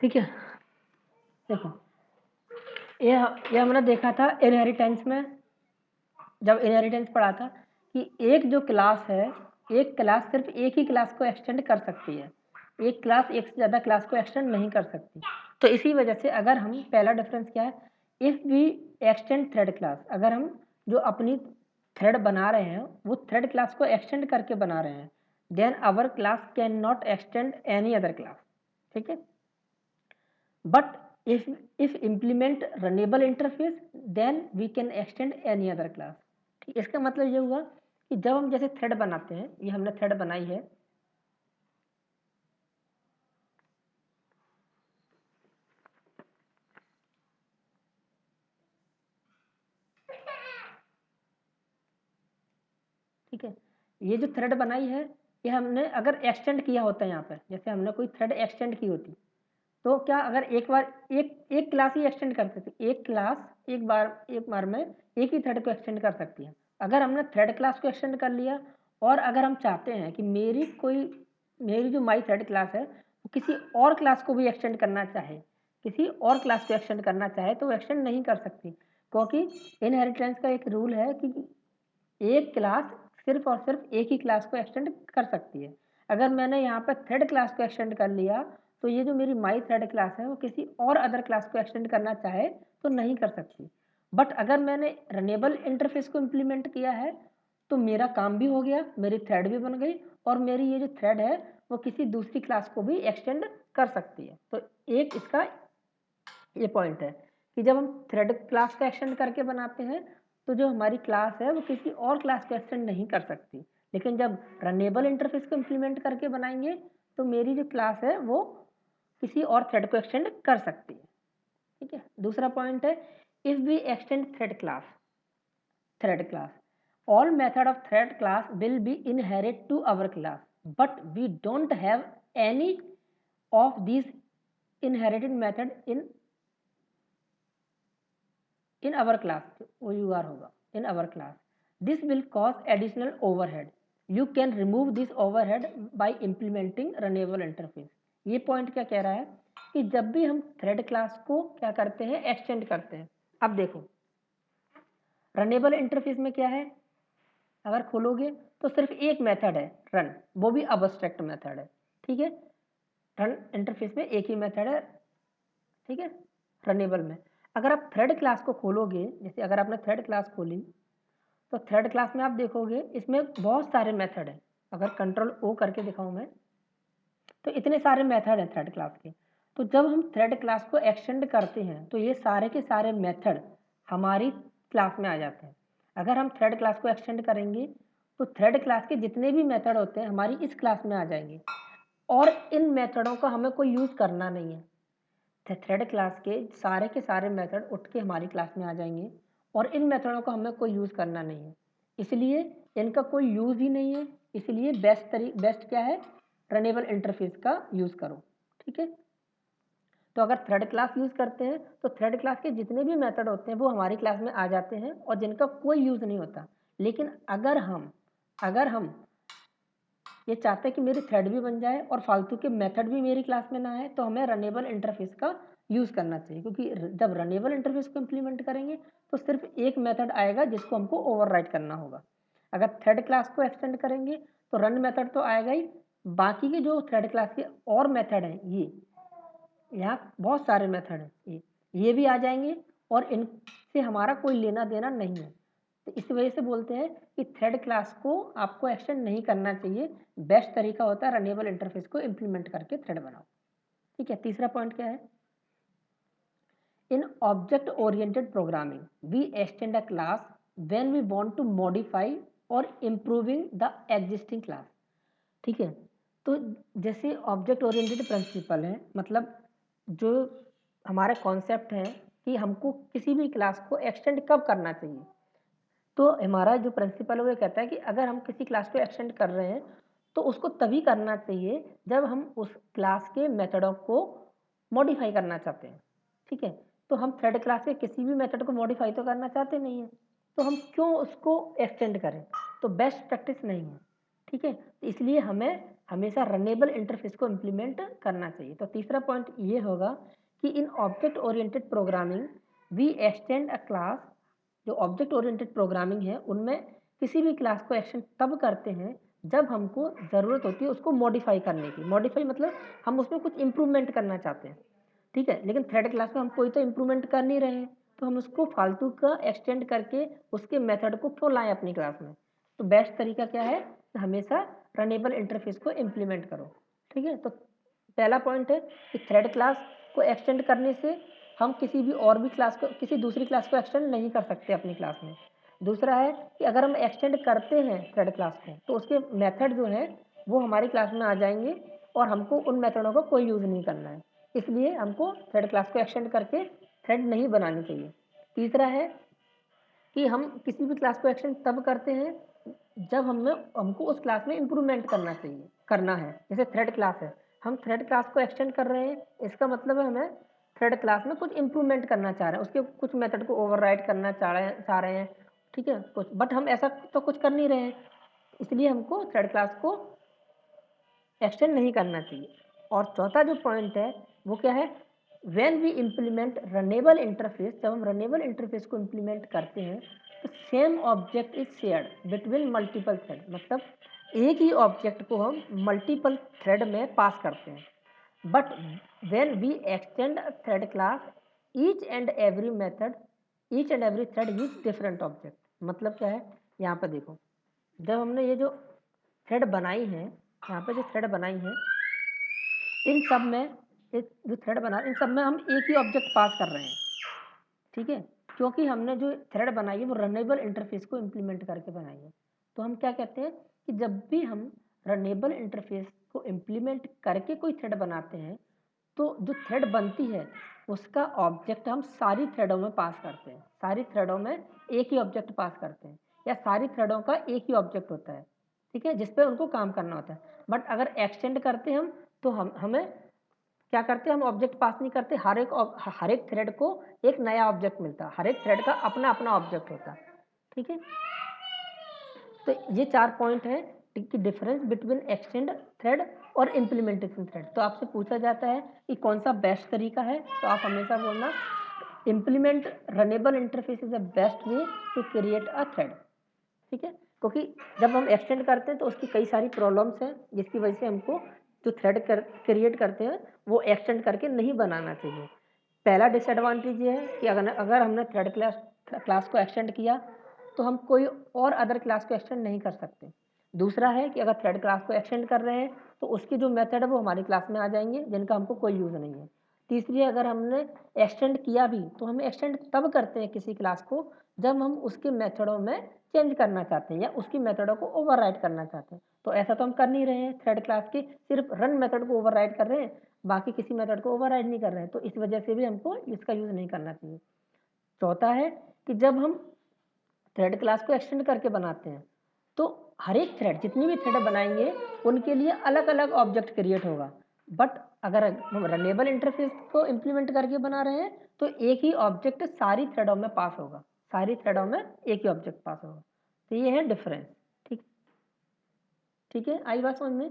ठीक है। देखो ये हमने देखा था इनहेरिटेंस में, जब इनहेरिटेंस पढ़ा था कि एक जो क्लास है, एक क्लास सिर्फ एक ही क्लास को एक्सटेंड कर सकती है, एक क्लास एक से ज़्यादा क्लास को एक्सटेंड नहीं कर सकती। तो इसी वजह से अगर हम, पहला डिफरेंस क्या है, if we extend thread class, अगर हम जो अपनी थ्रेड बना रहे हैं वो थ्रेड क्लास को एक्सटेंड करके बना रहे हैं, then our class can not extend any other class. ठीक है। But if implement runnable interface then we can extend any other class। ठीक, इसका मतलब ये हुआ कि जब हम जैसे थ्रेड बनाते हैं, ये हमने थ्रेड बनाई है, ठीक है, ये जो थ्रेड बनाई है ये हमने अगर एक्सटेंड किया होता है, यहाँ पर जैसे हमने कोई थ्रेड एक्सटेंड की होती, तो क्या अगर एक बार एक क्लास ही एक्सटेंड कर सकती, एक क्लास एक बार में एक ही थ्रेड को एक्सटेंड कर सकती है। अगर हमने थ्रेड क्लास को एक्सटेंड कर लिया और अगर हम चाहते हैं कि मेरी जो माई थ्रेड क्लास है वो किसी और क्लास को भी एक्सटेंड करना चाहे, किसी और क्लास को एक्सटेंड करना चाहे तो वो एक्सटेंड नहीं कर सकती, क्योंकि इनहेरिटेंस का एक रूल है कि एक क्लास सिर्फ और सिर्फ एक ही क्लास को एक्सटेंड कर सकती है। अगर मैंने यहाँ पर थ्रेड क्लास को एक्सटेंड कर लिया तो ये जो मेरी माई थ्रेड क्लास है वो किसी और अदर क्लास को एक्सटेंड करना चाहे तो नहीं कर सकती। बट अगर मैंने रनेबल इंटरफेस को इम्प्लीमेंट किया है तो मेरा काम भी हो गया, मेरी थ्रेड भी बन गई और मेरी ये जो थ्रेड है वो किसी दूसरी क्लास को भी एक्सटेंड कर सकती है। तो एक इसका ये पॉइंट है कि जब हम थ्रेड क्लास को एक्सटेंड करके बनाते हैं तो जो हमारी क्लास है वो किसी और क्लास को एक्सटेंड नहीं कर सकती, लेकिन जब रनेबल इंटरफेस को इम्प्लीमेंट करके बनाएंगे तो मेरी जो क्लास है वो किसी और थ्रेड को एक्सटेंड कर सकती है। ठीक है। दूसरा पॉइंट है, if we extend thread class all method of thread class will be inherit to our class, but we don't have any of these inherited method in our class। OUR होगा in our class, this will cause additional overhead, you can remove this overhead by implementing runnable interface। ये point क्या कह रहा है कि जब भी हम थ्रेड क्लास को क्या करते हैं, एक्सटेंड करते हैं। अब देखो रनेबल इंटरफेस में क्या है, अगर खोलोगे तो सिर्फ एक मेथड है रन, वो भी अबस्ट्रैक्ट मेथड है। ठीक है, रन इंटरफेस में एक ही मेथड है। ठीक है, रनेबल में अगर आप थ्रेड क्लास को खोलोगे, जैसे अगर आपने थ्रेड क्लास खोली तो थ्रेड क्लास में आप देखोगे इसमें बहुत सारे मेथड हैं। अगर कंट्रोल ओ करके दिखाऊं मैं तो इतने सारे मेथड हैं थ्रेड क्लास के। तो जब हम थ्रेड क्लास को एक्सटेंड करते हैं तो ये सारे के सारे मेथड हमारी क्लास में आ जाते हैं। अगर हम थ्रेड क्लास को एक्सटेंड करेंगे तो थ्रेड क्लास के जितने भी मेथड होते हैं हमारी इस क्लास में आ जाएंगे और इन मेथडों का हमें कोई यूज़ करना नहीं है। थ्रेड क्लास के सारे मेथड उठ के हमारी क्लास में आ जाएंगे और इन मेथडों का हमें कोई यूज़ करना नहीं है, इसलिए इनका कोई यूज़ ही नहीं है। इसलिए बेस्ट क्या है, रनेबल इंटरफेस का यूज़ करो। ठीक है, तो अगर थ्रेड क्लास यूज़ करते हैं तो थ्रेड क्लास के जितने भी मेथड होते हैं वो हमारी क्लास में आ जाते हैं और जिनका कोई यूज़ नहीं होता। लेकिन अगर हम ये चाहते हैं कि मेरी थ्रेड भी बन जाए और फालतू के मेथड भी मेरी क्लास में ना आए तो हमें रनेबल इंटरफेस का यूज़ करना चाहिए, क्योंकि जब रनेबल इंटरफेस को इम्प्लीमेंट करेंगे तो सिर्फ एक मेथड आएगा जिसको हमको ओवरराइड करना होगा। अगर थ्रेड क्लास को एक्सटेंड करेंगे तो रन मेथड तो आएगा ही, बाकी के जो थ्रेड क्लास के और मेथड हैं, ये यहाँ बहुत सारे मेथड हैं, ये भी आ जाएंगे और इनसे हमारा कोई लेना देना नहीं है। तो इस वजह से बोलते हैं कि थ्रेड क्लास को आपको एक्सटेंड नहीं करना चाहिए, बेस्ट तरीका होता है रनेबल इंटरफेस को इम्प्लीमेंट करके थ्रेड बनाओ। ठीक है, तीसरा पॉइंट क्या है, in object oriented programming we extend a class when we want to modify or improving the existing class. ठीक है, तो जैसे ऑब्जेक्ट ओरिएंटेड प्रिंसिपल है, मतलब जो हमारा कॉन्सेप्ट है कि हमको किसी भी क्लास को एक्सटेंड कब करना चाहिए, तो हमारा जो प्रिंसिपल है वो ये कहता है कि अगर हम किसी क्लास को एक्सटेंड कर रहे हैं तो उसको तभी करना चाहिए जब हम उस क्लास के मेथडों को मॉडिफाई करना चाहते हैं। ठीक है, तो हम थ्रेड क्लास के किसी भी मेथड को मॉडिफाई तो करना चाहते नहीं है, तो हम क्यों उसको एक्सटेंड करें, तो बेस्ट प्रैक्टिस नहीं है। ठीक है, तो इसलिए हमें हमेशा रनेबल इंटरफेस को इम्प्लीमेंट करना चाहिए। तो तीसरा पॉइंट ये होगा कि in object oriented programming we extend a class. जो ऑब्जेक्ट ओरिएंटेड प्रोग्रामिंग है उनमें किसी भी क्लास को एक्सटेंड तब करते हैं जब हमको ज़रूरत होती है उसको मॉडिफाई करने की। मॉडिफाई मतलब हम उसमें कुछ इंप्रूवमेंट करना चाहते हैं, ठीक है, लेकिन थ्रेड क्लास में हम कोई तो इंप्रूवमेंट कर नहीं रहे हैं, तो हम उसको फालतू का एक्सटेंड करके उसके मेथड को क्यों लाएं अपनी क्लास में। तो बेस्ट तरीका क्या है, हमेशा रनेबल इंटरफेस को इम्प्लीमेंट करो, ठीक है। तो पहला पॉइंट है कि थ्रेड क्लास को एक्सटेंड करने से हम किसी भी और भी क्लास को, किसी दूसरी क्लास को एक्सटेंड नहीं कर सकते अपनी क्लास में। दूसरा है कि अगर हम एक्सटेंड करते हैं थ्रेड क्लास को तो उसके मेथड जो है वो हमारी क्लास में आ जाएंगे और हमको उन मेथडों का कोई यूज़ नहीं करना है, इसलिए हमको थ्रेड क्लास को एक्सटेंड करके थ्रेड नहीं बनानी चाहिए। तीसरा है कि हम किसी भी क्लास को एक्सटेंड तब करते हैं जब हमको उस क्लास में इम्प्रूवमेंट करना है। जैसे थ्रेड क्लास है, हम थ्रेड क्लास को एक्सटेंड कर रहे हैं, इसका मतलब है हमें थ्रेड क्लास में कुछ इम्प्रूवमेंट करना चाह रहे हैं, उसके कुछ मेथड को ओवरराइड करना चाह रहे हैं, ठीक है कुछ, बट हम ऐसा तो कुछ कर नहीं रहे हैं, इसलिए हमको थ्रेड क्लास को एक्सटेंड नहीं करना चाहिए। और चौथा जो पॉइंट है वो क्या है, when we implement runnable interface, जब हम रनेबल इंटरफेस को इम्प्लीमेंट करते हैं तो same object is shared between multiple thread, मतलब एक ही ऑब्जेक्ट को हम मल्टीपल थ्रेड में पास करते हैं। But when we extend thread class, each and every method, each and every thread use different object. मतलब क्या है, यहाँ पर देखो, जब हमने ये जो थ्रेड बनाई है, यहाँ पे जो थ्रेड बनाई है, इन सब में एक जो थ्रेड बना इन सब में हम एक ही ऑब्जेक्ट पास कर रहे हैं, ठीक है, क्योंकि हमने जो थ्रेड बनाई है वो रनेबल इंटरफेस को इम्प्लीमेंट करके बनाई है। तो हम क्या कहते हैं कि जब भी हम रनेबल इंटरफेस को इम्प्लीमेंट करके कोई थ्रेड बनाते हैं तो जो थ्रेड बनती है उसका ऑब्जेक्ट हम सारी थ्रेडों में पास करते हैं, सारी थ्रेडों में एक ही ऑब्जेक्ट पास करते हैं, या सारी थ्रेडों का एक ही ऑब्जेक्ट होता है, ठीक है, जिस पे उनको काम करना होता है। बट अगर एक्सटेंड करते हम तो हमें क्या करते हैं, हम ऑब्जेक्ट पास नहीं करते, हर एक थ्रेड को एक नया ऑब्जेक्ट मिलता है, हर एक थ्रेड का अपना अपना ऑब्जेक्ट होता है, ठीक है। तो ये 4 पॉइंट हैं कि डिफरेंस बिटवीन एक्सटेंड थ्रेड और इम्प्लीमेंटेशन थ्रेड। तो आपसे पूछा जाता है कि कौन सा बेस्ट तरीका है, तो आप हमेशा बोलना implement runnable interface is the best way to create a thread, ठीक है, क्योंकि जब हम एक्सटेंड करते हैं तो उसकी कई सारी प्रॉब्लम्स हैं जिसकी वजह से हमको जो थ्रेड क्रिएट करते हैं वो एक्सटेंड करके नहीं बनाना चाहिए। पहला डिसएडवांटेज ये है कि अगर अगर हमने थ्रेड क्लास को एक्सटेंड किया तो हम कोई और अदर क्लास को एक्सटेंड नहीं कर सकते। दूसरा है कि अगर थ्रेड क्लास को एक्सटेंड कर रहे हैं तो उसकी जो मेथड है वो हमारी क्लास में आ जाएंगे जिनका हमको कोई यूज़ नहीं है। तीसरी, अगर हमने एक्सटेंड किया भी तो हम एक्सटेंड तब करते हैं किसी क्लास को जब हम उसके मेथडों में चेंज करना चाहते हैं या उसकी मेथडों को ओवरराइड करना चाहते हैं। तो ऐसा तो हम कर नहीं रहे हैं, थ्रेड क्लास की सिर्फ रन मेथड को ओवरराइड कर रहे हैं, बाकी किसी मेथड को ओवरराइड नहीं कर रहे हैं, तो इस वजह से भी हमको इसका यूज़ नहीं करना चाहिए। चौथा है कि जब हम थ्रेड क्लास को एक्सटेंड करके बनाते हैं तो हर एक थ्रेड, जितनी भी थ्रेड बनाएंगे उनके लिए अलग अलग ऑब्जेक्ट क्रिएट होगा। बट अगर हम रनेबल इंटरफेस को इम्प्लीमेंट करके बना रहे हैं तो एक ही ऑब्जेक्ट सारी थ्रेडों में पास होगा, सारी थ्रेडों में एक ही ऑब्जेक्ट पास होगा। तो ये है डिफरेंस, ठीक, ठीक है, आई बात समझ में।